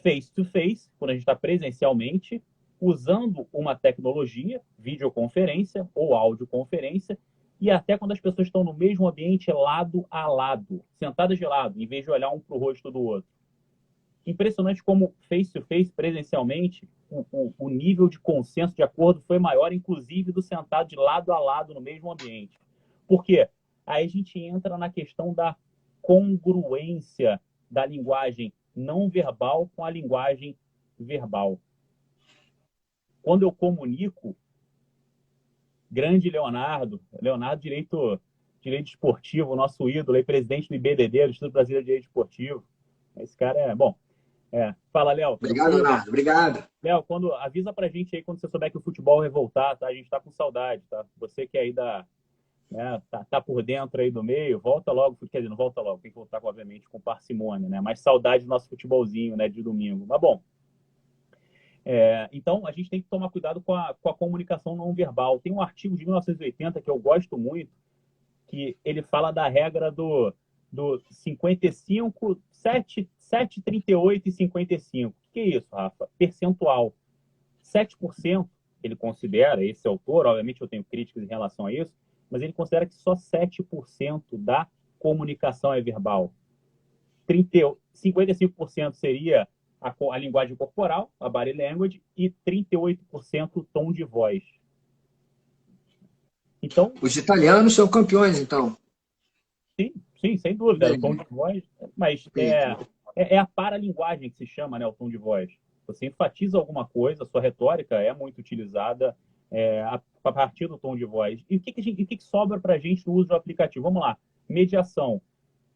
face-to-face, quando a gente está presencialmente, usando uma tecnologia, videoconferência ou audioconferência, e até quando as pessoas estão no mesmo ambiente, lado a lado, sentadas de lado, em vez de olhar um para o rosto do outro. Impressionante como face-to-face, presencialmente, o nível de consenso, de acordo, foi maior, inclusive, do sentado de lado a lado no mesmo ambiente. Por quê? Aí a gente entra na questão da congruência da linguagem não verbal com a linguagem verbal. Quando eu comunico, grande Leonardo direito esportivo, nosso ídolo, aí, presidente do IBDD, do Instituto Brasileiro de Direito Esportivo. Esse cara é bom. Fala, Léo. Obrigado, Leonardo. Obrigado. Léo, avisa pra gente aí quando você souber que o futebol vai voltar, tá? A gente tá com saudade, tá? Você que aí tá por dentro aí do meio, volta logo, quer dizer, não volta logo, tem que voltar, obviamente, com parcimônia, né? Mas saudade do nosso futebolzinho, né, de domingo. Mas, bom, então a gente tem que tomar cuidado com a comunicação não verbal. Tem um artigo de 1980 que eu gosto muito, que ele fala da regra do 55, 7, 38 e 55. O que é isso, Rafa? Percentual. 7%, ele considera, esse autor, obviamente eu tenho críticas em relação a isso, mas ele considera que só 7% da comunicação é verbal. 55% seria a linguagem corporal, a body language, e 38% o tom de voz. Então, os italianos são campeões, então. Sim, sem dúvida. O tom de voz, mas é a paralinguagem que se chama, né, o tom de voz. Você enfatiza alguma coisa, a sua retórica é muito utilizada a partir do tom de voz. E o que sobra para a gente no uso do aplicativo? Vamos lá, mediação.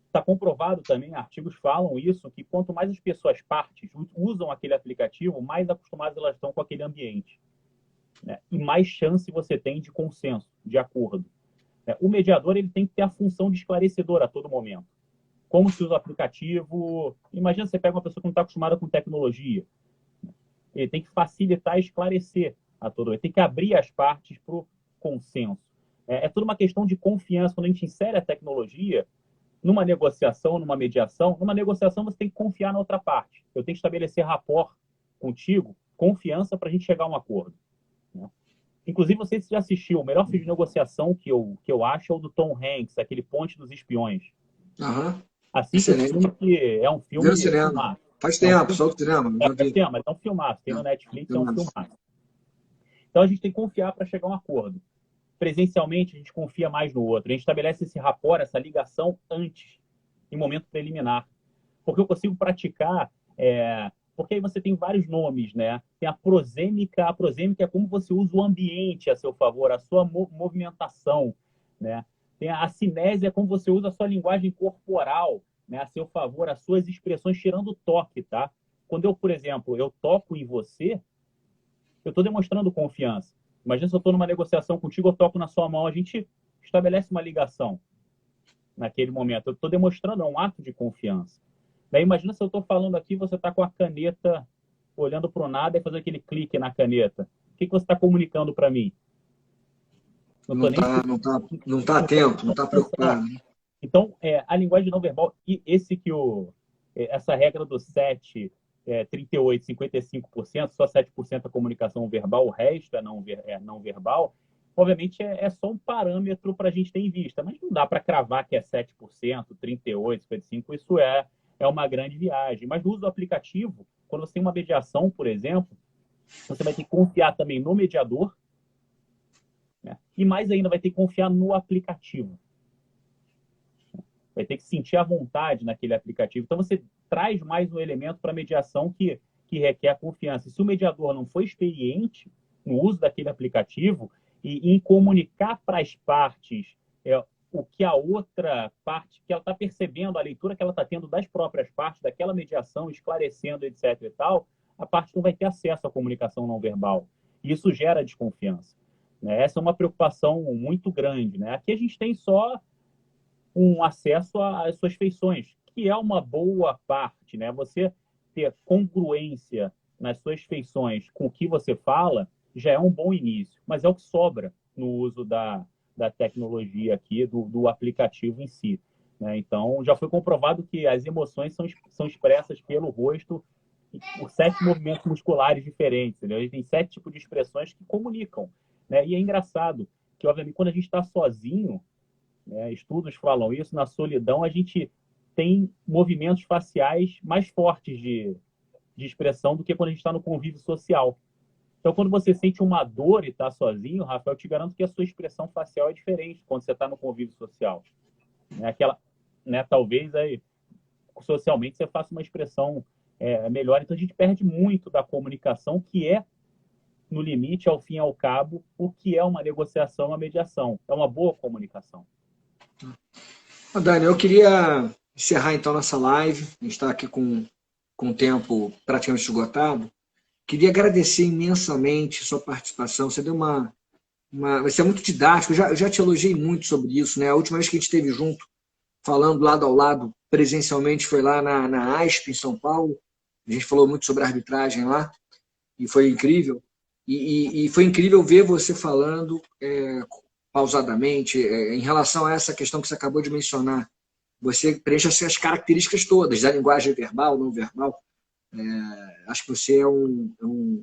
Está comprovado também, artigos falam isso, que quanto mais as pessoas partes usam aquele aplicativo, mais acostumadas elas estão com aquele ambiente. Né? E mais chance você tem de consenso, de acordo. O mediador ele tem que ter a função de esclarecedor a todo momento. Como se usa o aplicativo? Imagina você pega uma pessoa que não está acostumada com tecnologia. Ele tem que facilitar e esclarecer a todo. Ele tem que abrir as partes para o consenso. É tudo uma questão de confiança. Quando a gente insere a tecnologia numa negociação, numa mediação, numa negociação você tem que confiar na outra parte. Eu tenho que estabelecer rapport contigo, confiança para a gente chegar a um acordo. Né? Inclusive, não sei se você já assistiu, o melhor filme de negociação que eu acho é o do Tom Hanks, aquele Ponte dos Espiões. Assiste esse filme, que é um filme... Faz tempo, só o cinema. Faz tempo, mas é um filmaço. Tem no Netflix, é um filmaço. Então, a gente tem que confiar para chegar a um acordo. Presencialmente, a gente confia mais no outro. A gente estabelece esse rapport, essa ligação antes, em momento preliminar. Porque eu consigo praticar... Porque aí você tem vários nomes, né? Tem a prosêmica. A prosêmica é como você usa o ambiente a seu favor, a sua movimentação, né? Tem a cinésia, como você usa a sua linguagem corporal, né, a seu favor, as suas expressões, tirando o toque, tá? Quando eu, por exemplo, eu toco em você, eu estou demonstrando confiança. Imagina se eu estou numa negociação contigo, eu toco na sua mão, a gente estabelece uma ligação naquele momento. Eu estou demonstrando um ato de confiança. Daí imagina se eu estou falando aqui, você está com a caneta olhando para o nada e fazendo aquele clique na caneta. O que você está comunicando para mim? Não está atento, não está preocupado. Então, a linguagem não verbal, e essa regra do 7, 38, 55%, só 7% é comunicação verbal, o resto é não verbal, obviamente é só um parâmetro para a gente ter em vista, mas não dá para cravar que é 7%, 38%, 55%, isso é uma grande viagem. Mas no uso do aplicativo, quando você tem uma mediação, por exemplo, você vai ter que confiar também no mediador, né? E mais ainda, vai ter que confiar no aplicativo. Vai ter que sentir a vontade naquele aplicativo. Então, você traz mais um elemento para a mediação que requer a confiança. E se o mediador não for experiente no uso daquele aplicativo e em comunicar para as partes o que a outra parte, que ela está percebendo, a leitura que ela está tendo das próprias partes, daquela mediação, esclarecendo, etc. e tal, a parte não vai ter acesso à comunicação não verbal. E isso gera desconfiança. Né? Essa é uma preocupação muito grande. Né? Aqui a gente tem só um acesso às suas feições, que é uma boa parte, né? Você ter congruência nas suas feições com o que você fala já é um bom início, mas é o que sobra no uso da tecnologia aqui, do aplicativo em si, né? Então, já foi comprovado que as emoções são expressas pelo rosto por 7 movimentos musculares diferentes, entendeu? A gente tem 7 tipos de expressões que comunicam, né? E é engraçado que, obviamente, quando a gente está sozinho, né, estudos falam isso, na solidão a gente tem movimentos faciais mais fortes de expressão do que quando a gente está no convívio social. Então, quando você sente uma dor e está sozinho, Rafael, eu te garanto que a sua expressão facial é diferente quando você está no convívio social. Né? Aquela, né, talvez aí, socialmente você faça uma expressão melhor. Então, a gente perde muito da comunicação, que é, no limite, ao fim e ao cabo, o que é uma negociação, uma mediação. É uma boa comunicação. Dani, eu queria encerrar então nossa live. A gente está aqui com o tempo praticamente esgotado. Queria agradecer imensamente a sua participação. Você deu você é muito didático. Eu já te elogiei muito sobre isso, né? A última vez que a gente esteve junto, falando lado ao lado, presencialmente, foi lá na ASP, em São Paulo. A gente falou muito sobre a arbitragem lá, e foi incrível. E foi incrível ver você falando pausadamente em relação a essa questão que você acabou de mencionar. Você preenche as características todas, da linguagem verbal, não verbal. Acho que você é um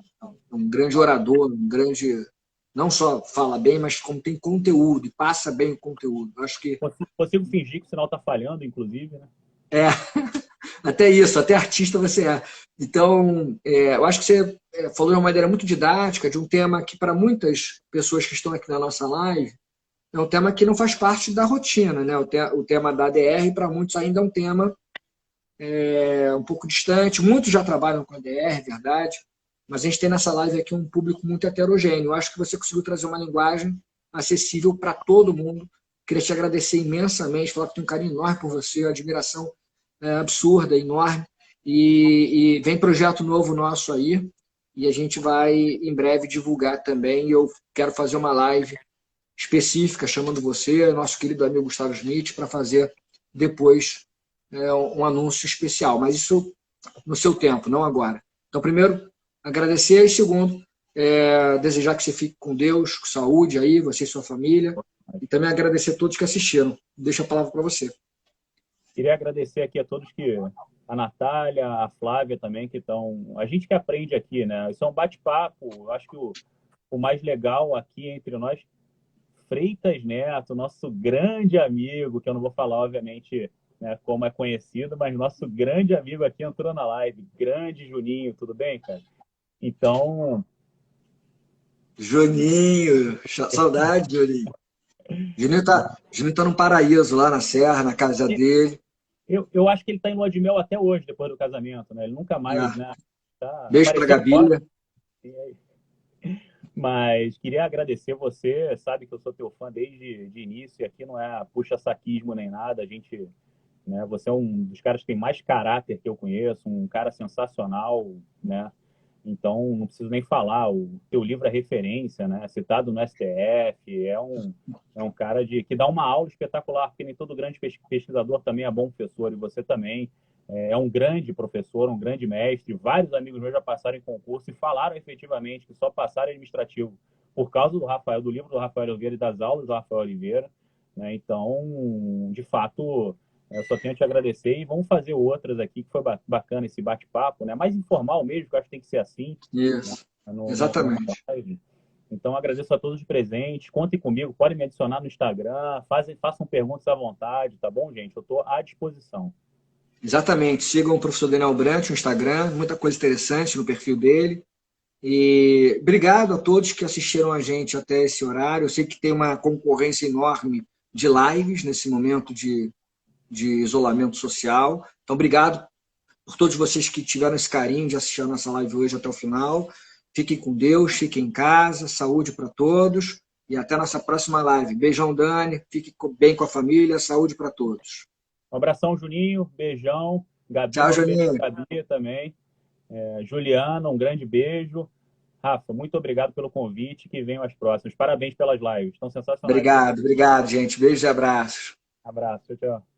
grande orador, um grande... Não só fala bem, mas como tem conteúdo, e passa bem o conteúdo. Acho que... Consigo fingir que o sinal está falhando, inclusive, né? É, até isso, até artista você é. Então, eu acho que você falou de uma maneira muito didática, de um tema que, para muitas pessoas que estão aqui na nossa live, é um tema que não faz parte da rotina, né? O tema da ADR, para muitos, ainda é um tema um pouco distante. Muitos já trabalham com ADR, verdade, mas a gente tem nessa live aqui um público muito heterogêneo. Eu acho que você conseguiu trazer uma linguagem acessível para todo mundo. Queria te agradecer imensamente, falar que tenho um carinho enorme por você, uma admiração absurda, enorme. E vem projeto novo nosso aí, e a gente vai em breve divulgar também. E eu quero fazer uma live específica, chamando você, nosso querido amigo Gustavo Smith, para fazer depois um anúncio especial. Mas isso no seu tempo, não agora. Então, primeiro, agradecer, e segundo, desejar que você fique com Deus, com saúde aí, você e sua família, e também agradecer a todos que assistiram. Deixo a palavra para você. Queria agradecer aqui a todos a Natália, a Flávia também, que estão... A gente que aprende aqui, né? Isso é um bate-papo. Acho que o mais legal aqui entre nós, Freitas Neto, nosso grande amigo, que eu não vou falar, obviamente, né, como é conhecido, mas nosso grande amigo aqui entrou na live. Grande Juninho, tudo bem, cara? Então... Juninho, saudade, Juninho. Juninho tá num paraíso lá na Serra, na casa dele. Eu acho que ele está em lua de mel até hoje, depois do casamento, né? Ele nunca mais, né? Tá Beijo para Gabi. Mas queria agradecer você, sabe que eu sou teu fã desde de início, e aqui não é puxa-saquismo nem nada, a gente, né? Você é um dos caras que tem mais caráter que eu conheço, um cara sensacional, né? Então, não preciso nem falar, o teu livro é referência, né? Citado no STF, é um cara que dá uma aula espetacular, porque nem todo grande pesquisador também é bom professor, e você também é um grande professor, um grande mestre. Vários amigos meus já passaram em concurso e falaram efetivamente que só passaram administrativo por causa do livro do Rafael Oliveira e das aulas do Rafael Oliveira, né? Então, de fato... Eu só tenho a te agradecer e vamos fazer outras aqui, que foi bacana esse bate-papo, né? Mais informal mesmo, que eu acho que tem que ser assim. Isso, né? exatamente. Então, agradeço a todos os presentes. Contem comigo, podem me adicionar no Instagram, façam perguntas à vontade, tá bom, gente? Eu estou à disposição. Exatamente. Sigam o professor Daniel Brant no Instagram, muita coisa interessante no perfil dele. E obrigado a todos que assistiram a gente até esse horário. Eu sei que tem uma concorrência enorme de lives nesse momento de isolamento social. Então, obrigado por todos vocês que tiveram esse carinho de assistir a nossa live hoje até o final. Fiquem com Deus, fiquem em casa, saúde para todos e até a nossa próxima live. Beijão, Dani, fique bem com a família, saúde para todos. Um abração, Juninho, beijão. Gabi, tchau, Juninho. Gabi também. Juliana, um grande beijo. Rafa, muito obrigado pelo convite, que venham as próximas. Parabéns pelas lives, estão sensacionais. Obrigado, gente. Beijos e abraços. Abraço, tchau, tchau.